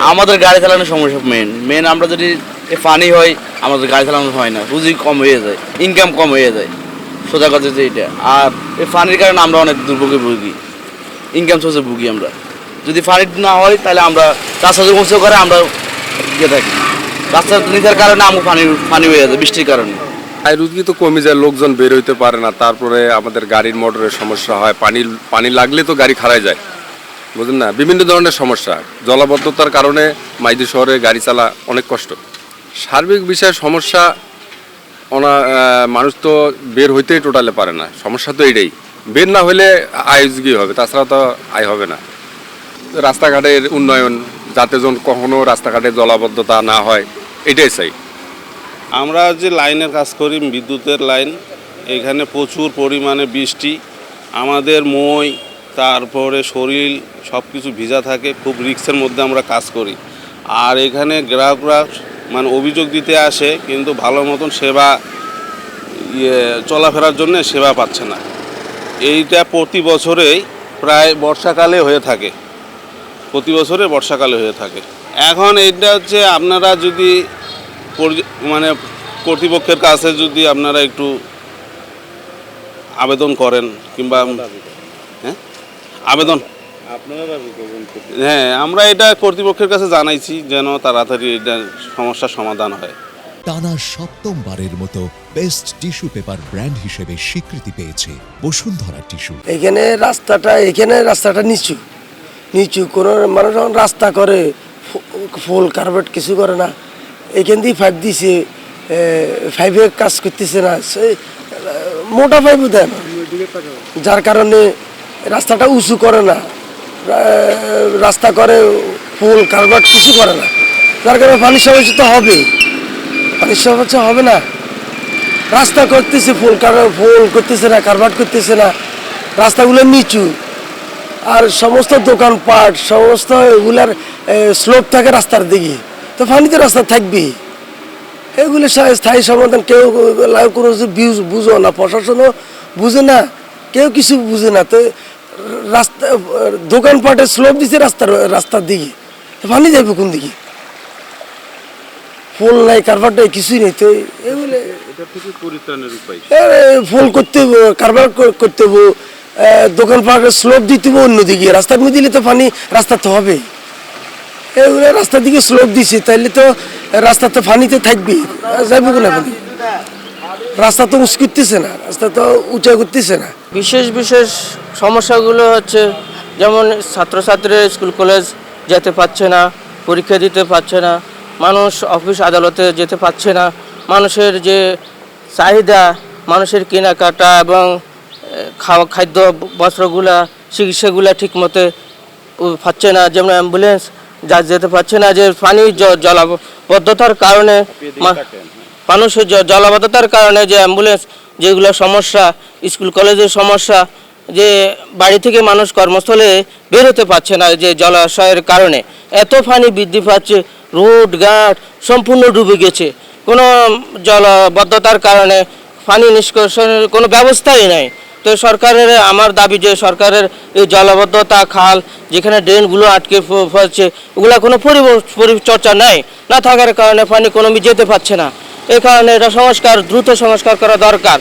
আমাদের গাড়ি চালানোর সমস্যা মেন আমরা যদি পানি হয় আমাদের গাড়ি চালানো হয় না, পুঁজি কম হয়ে যায়, ইনকাম কম হয়ে যায়, সোজা কথা যে এটা। আর এই পানির কারণে আমরা অনেক দুর্ভোগে ভুগি, ইনকাম সোর্সে ভুগি আমরা। যদি পানি না হয় তাহলে আমরা রাস্তা উঁচু করে আমরা গিয়ে থাকি, রাস্তা নিচের কারণে আমরা পানি হয়ে যায় বৃষ্টির কারণে। আয় রুগী তো কমে যায়, লোকজন বের হইতে পারে না, তারপরে আমাদের গাড়ির মোটরের সমস্যা হয়, পানি লাগলে তো গাড়ি খারাই যায়, বুঝলেন না, বিভিন্ন ধরনের সমস্যা। জলাবদ্ধতার কারণে মাইদি শহরে গাড়ি চালা অনেক কষ্ট। সার্বিক বিষয়ে সমস্যা মানুষ তো বের হইতেই টোটালে পারে না, সমস্যা তো এটাই। বের না হলে আয় কি হবে, তাছাড়া তো আয় হবে না। রাস্তাঘাটের উন্নয়ন, যাতে যেন কখনো রাস্তাঘাটে জলাবদ্ধতা না হয়, এটাই চাই। আমরা যে লাইনের কাজ করি, বিদ্যুতের লাইন, এখানে প্রচুর পরিমাণে বৃষ্টি, আমাদের মই তারপরে শরীর সব কিছু ভিজা থাকে, খুব রিস্কের মধ্যে আমরা কাজ করি। আর এখানে গ্রাহকরা মানে অভিযোগ দিতে আসে, কিন্তু ভালো মতন সেবা চলাফেরার জন্য সেবা পাচ্ছে না। এইটা প্রতি বছরেই প্রায় বর্ষাকালে হয়ে থাকে, প্রতি বছরে বর্ষাকালে হয়ে থাকে। এখন এইটা হচ্ছে আপনারা যদি মানে কর্তৃপক্ষের কাছে যদি আপনারা একটু আবেদন করেন, কিংবা হ্যাঁ আবেদন হ্যাঁ, আমরা এটা কর্তৃপক্ষের কাছে জানাইছি যেন তাড়াতাড়ি এটা সমস্যার সমাধান হয়। টানা সপ্তমবারের মতো বেস্ট টিস্যু পেপার ব্র্যান্ড হিসেবে স্বীকৃতি পেয়েছে বসুন্ধরা টিস্যু। এখানে রাস্তাটা নিচু নিচু, কোনো মানুষ যখন রাস্তা করে ফুল কার্পেট কিছু করে না, এখান দিয়ে পাইপ দিছে, পাইপে কাজ করতেছে না, মোটা পাইপও দেয় না, যার কারণে রাস্তাটা উঁচু করে না, রাস্তা করে ফুল কার্পেট কিছু করে না, যার কারণে পানির সমস্যা তো হবে, পানির সমস্যা হবে না। রাস্তা করতেছে ফুল করতেছে না, কার্পেট করতেছে না, রাস্তাগুলো নিচু, আর সমস্ত দোকানপাট সমস্ত এগুলার স্লোপ থাকে রাস্তার দিকে, তো পানিতে রাস্তা থাকবেই। এগুলো স্থায়ী সমাধান কেউ কোনো বুঝো না, প্রশাসনও বুঝে না, কেউ কিছু বুঝে না। তো রাস্তা দোকানপাটের স্লোপ দিচ্ছে রাস্তার দিকে, পানি যাবে কোন দিকে? ফুল নাই, কারবার নাই, কিছুই নেই। তো এগুলো ফুল করতে হবো, কারবার করতে হবো, দোকানপাটের স্লোপ দিতে হবে অন্যদিকে, রাস্তার মধ্যে দিলে তো পানি রাস্তা তো হবে। এগুলো রাস্তার দিকে স্লোপ দিছে, তাইলে তো রাস্তাতে পানিতে থাকবে, যাইব কোন পানি? রাস্তা তো উঁচু করতেছে না, রাস্তা তো উঁচা করতেছে না। বিশেষ সমস্যাগুলো হচ্ছে যেমন ছাত্রছাত্রীরা স্কুল কলেজ যেতে পারছে না, পরীক্ষা দিতে পারছে না, মানুষ অফিস আদালতে যেতে পারছে না, মানুষের যে চাহিদা, মানুষের কেনাকাটা এবং খাদ্য বস্ত্রগুলা, চিকিৎসাগুলা ঠিক মতো পাচ্ছে না, যেমন অ্যাম্বুলেন্স যেতে পারছে না, যে পানি জলাবদ্ধতার কারণে মানুষের জলাবদ্ধতার কারণে যে অ্যাম্বুলেন্স যেগুলো সমস্যা, স্কুল কলেজের সমস্যা, যে বাড়ি থেকে মানুষ কর্মস্থলে বের হতে পারছে না, যে জলাশয়ের কারণে এত পানি বৃদ্ধি পাচ্ছে, রোড ঘাট সম্পূর্ণ ডুবে গেছে, কোনো জলাবদ্ধতার কারণে পানি নিষ্কাশনের কোনো ব্যবস্থাই নাই। তো সরকারের আমার দাবি যে সরকারের এই জলাবদ্ধতা, খাল যেখানে ড্রেনগুলো আটকে পড়ছে, ওগুলো কোনো পরিচর্যা নাই, না থাকার কারণে পানি কোনো যেতে পারছে না। এই কারণে এটা দ্রুত সংস্কার করা দরকার।